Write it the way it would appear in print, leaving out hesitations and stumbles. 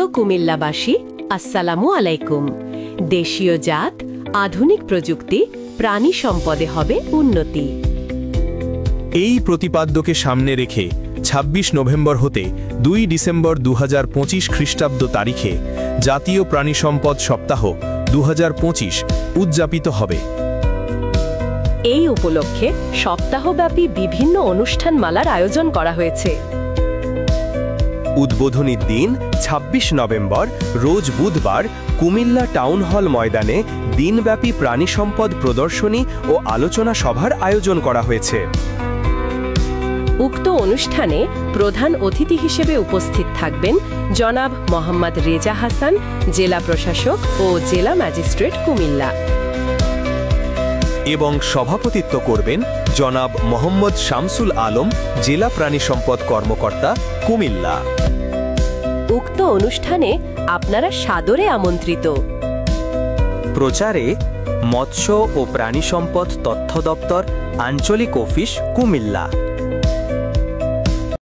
প্রিয় কুমিল্লাবাসী, আসসালামু আলাইকুম। দেশীয় জাত, আধুনিক প্রযুক্তি, প্রাণী সম্পদে হবে উন্নতি। এই প্রতিপাদ্যকে সামনে রেখে ২৬ নভেম্বর হতে ২ ডিসেম্বর ২০২৫ খ্রিস্টাব্দ তারিখে জাতীয় প্রাণী সম্পদ সপ্তাহ ২০২৫ উদযাপিত হবে। এই উপলক্ষে সপ্তাহব্যাপী বিভিন্ন অনুষ্ঠানমালার আয়োজন করা হয়েছে। উদ্বোধনীর দিন ২৬ নভেম্বর রোজ বুধবার কুমিল্লা টাউন হল ময়দানে দিনব্যাপী প্রাণী সম্পদ প্রদর্শনী ও আলোচনা সভার আয়োজন করা হয়েছে। উক্ত অনুষ্ঠানে প্রধান অতিথি হিসেবে উপস্থিত থাকবেন জনাব মোহাম্মদ রেজা হাসান, জেলা প্রশাসক ও জেলা ম্যাজিস্ট্রেট কুমিল্লা, এবং সভাপতিত্ব করবেন জনাব মোহাম্মদ শামসুল আলম, জেলা প্রাণী সম্পদ কর্মকর্তা কুমিল্লা। উক্ত অনুষ্ঠানে আপনারা সাদরে আমন্ত্রিত। প্রচারে মৎস্য ও প্রাণী সম্পদ তথ্য দপ্তর, আঞ্চলিক অফিস, কুমিল্লা।